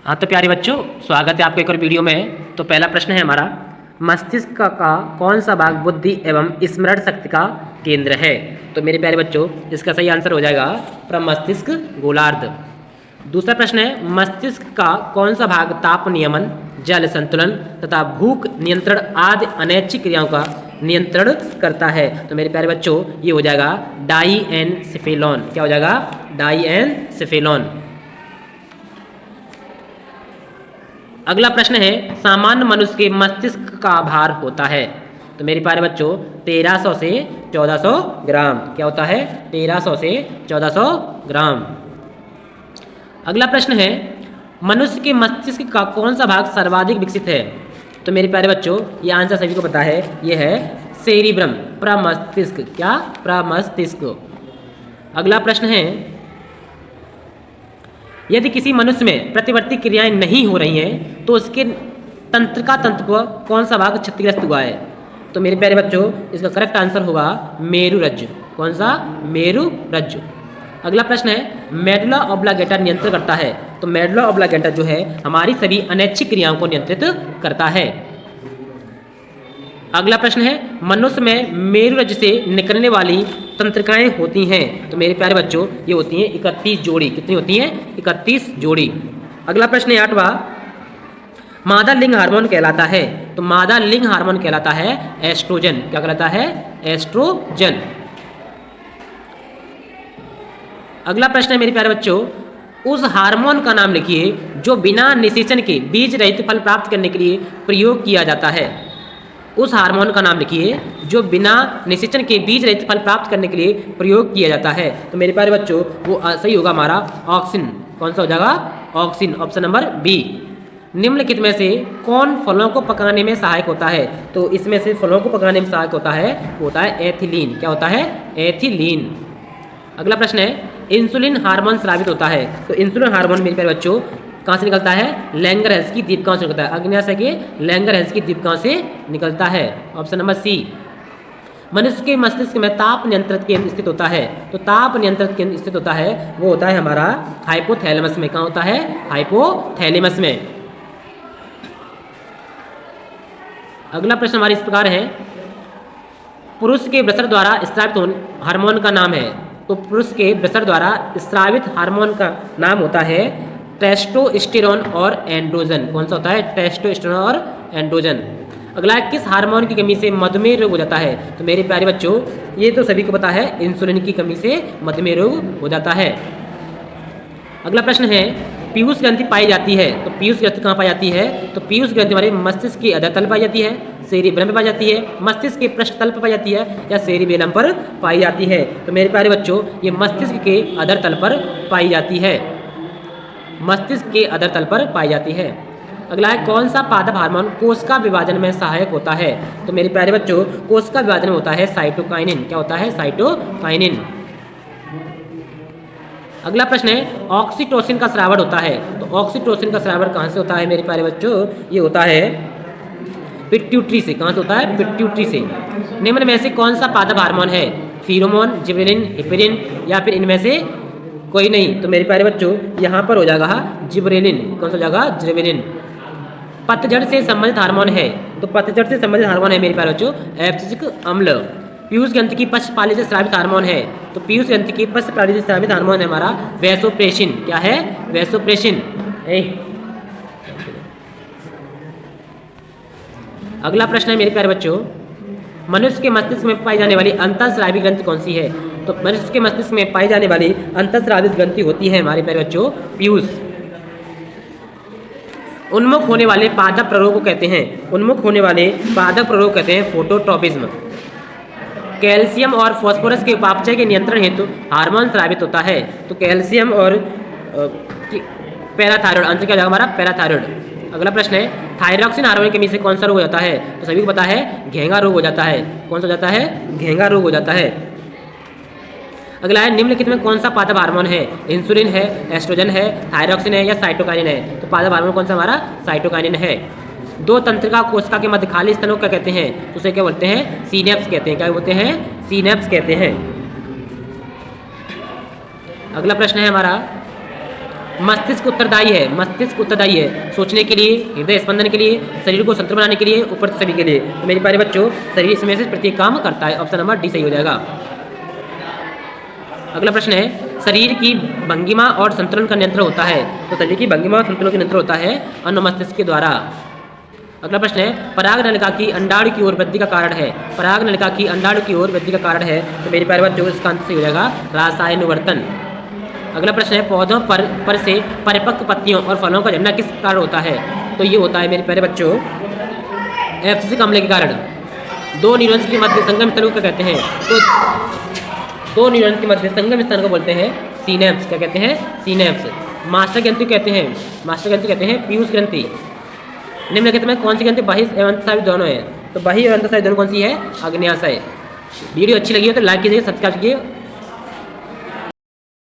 हाँ तो प्यारे बच्चों, स्वागत है आपके एक और वीडियो में। तो पहला प्रश्न है हमारा, मस्तिष्क का कौन सा भाग बुद्धि एवं स्मरण शक्ति का केंद्र है। तो मेरे प्यारे बच्चों, इसका सही आंसर हो जाएगा प्रमस्तिष्क गोलार्ध। दूसरा प्रश्न है, मस्तिष्क का कौन सा भाग ताप नियमन, जल संतुलन तथा भूख नियंत्रण आदि अनैच्छिक क्रियाओं का नियंत्रण करता है। तो मेरे प्यारे बच्चों, ये हो जाएगा डाइएनसेफेलॉन। क्या हो जाएगा? डाइएनसेफेलॉन। अगला प्रश्न है, सामान्य मनुष्य के मस्तिष्क का भार होता है। तो मेरे प्यारे बच्चों, 1300 से 1400 ग्राम। क्या होता है? 1300 से 1400 ग्राम। अगला प्रश्न है, मनुष्य के मस्तिष्क का कौन सा भाग सर्वाधिक विकसित है। तो मेरे प्यारे बच्चों, ये आंसर सभी को पता है, ये है सेरिब्रम, प्रमस्तिष्क। क्या? प्रमस्तिष्क। अगला प्रश्न है, यदि किसी मनुष्य में प्रतिवर्ती क्रियाएं नहीं हो रही हैं तो उसके तंत्रिका तंत्र को कौन सा भाग क्षतिग्रस्त हुआ है। तो मेरे प्यारे बच्चों, इसका करेक्ट आंसर होगा मेरुरज्जु। कौन सा? मेरुरज्जु। अगला प्रश्न है, मेडुला ऑब्लांगेटा नियंत्रण करता है। तो मेडुला ऑब्लांगेटा जो है हमारी सभी अनैच्छिक क्रियाओं को नियंत्रित करता है। अगला प्रश्न है, मनुष्य में मेरुरज्जु से निकलने वाली तंत्रिकाएं होती हैं। तो मेरे प्यारे बच्चों, ये होती हैं 31 जोड़ी। कितनी होती हैं? 31 जोड़ी। अगला प्रश्न है 8वां, मादा लिंग हार्मोन कहलाता है। तो मादा लिंग हार्मोन कहलाता है एस्ट्रोजन। क्या कहलाता है? एस्ट्रोजन। अगला प्रश्न है मेरे प्यारे बच्चों, उस हार्मोन का नाम लिखिए जो बिना निषेचन के बीज रहित फल प्राप्त करने के लिए प्रयोग किया जाता है। उस हार्मोन का नाम लिखिए जो बिना निषेचन के बीज रहित फल प्राप्त करने के लिए प्रयोग किया जाता है। तो मेरे प्यारे बच्चों, वो सही होगा हमारा ऑक्सिन। कौन सा हो जाएगा? ऑक्सिन। Option number B. निम्नलिखित में से कौन फलों को पकाने में सहायक होता है। तो इसमें से फलों को पकाने में सहायक होता है, वो होता है एथिलीन। क्या होता है? एथिलीन। अगला प्रश्न है, इंसुलिन हार्मोन स्रावित होता है। तो इंसुलिन हार्मोन मेरे प्यारे बच्चों कहाँ से निकलता है? लैंगरहैंस की दीपिकाओं से निकलता है। आग्नेयाशय के लैंगरहैंस की दीपिकाओं से निकलता है। Option number C. मनुष्य के मस्तिष्क में ताप नियंत्रित केंद्र स्थित होता है। तो ताप नियंत्रित केंद्र स्थित होता है, वो होता है हमारा हाइपोथैलेमस में। कहाँ होता है? हाइपोथैलेमस में। अगला प्रश्न हमारे इस प्रकार है, पुरुष के वृषण द्वारा स्रावित हार्मोन का नाम है। तो पुरुष के वृषण द्वारा स्रावित हार्मोन का नाम होता है टेस्टोस्टेरोन और एंड्रोजन। कौन सा होता है? टेस्टोस्टेरोन और एंड्रोजन। अगला है, किस हार्मोन की कमी से मधुमेह रोग हो जाता है। तो मेरे प्यारे बच्चों, ये तो सभी को पता है, इंसुलिन की कमी से मधुमेह रोग हो जाता है। अगला प्रश्न है, पीयूष ग्रंथि पाई जाती है। तो पीयूष ग्रंथि कहाँ पाई जाती है? तो पीयूष ग्रंथि हमारे मस्तिष्क की अधर तल पाई जाती है, सेरिब्रम में पाई जाती है, मस्तिष्क के पृष्ठ तल पर पाई जाती है, या सेरिबेलम पर पाई जाती है। तो मेरे प्यारे बच्चों, ये मस्तिष्क के अधर तल पर पाई जाती है। मस्तिष्क के अधर तल पर पाई जाती है। अगला है, कौन सा पादप हार्मोन कोशिका विभाजन में सहायक होता है। तो मेरे प्यारे बच्चों, कोशिका विभाजन में होता है साइटोकाइनिन। क्या होता है? साइटोकाइनिन। अगला प्रश्न है, ऑक्सीटोसिन का स्रावन होता है। तो ऑक्सीटोसिन का स्रावन कहाँ से होता है मेरे प्यारे बच्चों? ये होता है पिट्यूटरी से। कहाँ से होता है? पिट्यूटरी से। निम्न में से कौन सा पादप हार्मोन है? फीरोमोन, जिबरेलिन, हिपेरिन, या फिर इनमें से कोई नहीं। तो मेरे प्यारे बच्चों, यहाँ पर हो जाएगा जिबरेलिन। कौन सा हो जाएगा? जिबरेलिन। पतझड़ से संबंधित हार्मोन है। तो पतझड़ से संबंधित हार्मोन है मेरे प्यारे बच्चों एब्सिसिक अम्ल। पीयूष ग्रंथि की पश्चपाली से स्रावित हार्मोन है। तो पीयूष ग्रंथि की पश्चपाली से स्रावित हार्मोन है हमारा वैसोप्रेसिन। क्या है? वैसोप्रेसिन। अगला प्रश्न है मेरे प्यारे बच्चों, मनुष्य के मस्तिष्क में पाई जाने वाली अंतःस्रावी ग्रंथि कौन सी है। तो मनुष्य के मस्तिष्क में पाई जाने वाली अंतःस्रावी ग्रंथि होती है हमारे प्यारे बच्चों पीयूष। उन्मुख होने वाले पादप प्ररोग को कहते हैं, उन्मुख होने वाले पादप प्ररोग कहते हैं फोटोट्रोपिज्म। कैल्शियम और फास्फोरस के उपापचय के नियंत्रण हेतु हार्मोन स्रावित होता है। तो कैल्शियम और पैराथायरॉयड, आंसर क्या जाएगा हमारा? पैराथायरॉयड। अगला प्रश्न है, थायरॉक्सिन हार्मोन की कमी से कौन सा रोग हो जाता है। तो सभी को पता है, घेंगा रोग हो जाता है। कौन सा हो जाता है? घेंगा रोग हो जाता है। अगला है, निम्नलिखित में कौन सा पादप हार्मोन है? इंसुलिन है, एस्ट्रोजन है, थायरॉक्सिन है, या साइटोकाइनिन है। तो पादप हार्मोन कौन सा हमारा? साइटोकाइनिन है। दो तंत्रिका कोशिका के मध्य खाली स्थानों क्या कहते हैं? तो उसे क्या बोलते हैं? सीनेप्स कहते हैं। क्या बोलते हैं? सीनेप्स कहते हैं। अगला प्रश्न है हमारा, मस्तिष्क उत्तरदायी है, मस्तिष्क उत्तरदायी है सोचने के लिए, हृदय स्पंदन के लिए, शरीर को संतुलित बनाने के लिए, ऊपर सभी के लिए। तो मेरे प्यारे बच्चों शरीर इसमें से प्रत्येक काम करता है। ऑप्शन नंबर डी सही हो जाएगा। अगला प्रश्न है शरीर की भंगिमा और संतुलन का नियंत्रण होता है। तो शरीर की भंगिमा और संतुलन का नियंत्रण होता है अनुमस्तिष्क के द्वारा। अगला प्रश्न है पराग नलिका की अंडाणु की ओर वृद्धि का कारण है। पराग नलिका की अंडाणु की ओर वृद्धि का कारण है। तो मेरे प्यारे बच्चों इसका आंसर सही हो जाएगा रासायनिवर्तन। अगला प्रश्न है पौधों पर से परिपक्व पत्तियों और फलों का झड़ना किस कारण होता है। तो ये होता है मेरे प्यारे बच्चों एब्सिसिक अम्ल के कारण। दो न्यूरॉन्स के मध्य संगम स्थल को क्या कहते हैं। तो दो न्यूरॉन्स के मध्य संगम स्थान को बोलते हैं सीनेप्स। क्या कहते हैं सीनेप्स। मास्टर ग्रंथि कहते हैं, मास्टर ग्रंथि कहते हैं पीयूष ग्रंथि। निम्नलिखित में कौन सी ग्रंथि बाह्य एवं अंतःस्रावी दोनों है। तो बाह्य एवं अंतःस्रावी दोनों कौन सी है आग्नेयाशय। वीडियो अच्छी लगी हो तो लाइक कीजिए, सब्सक्राइब कीजिए।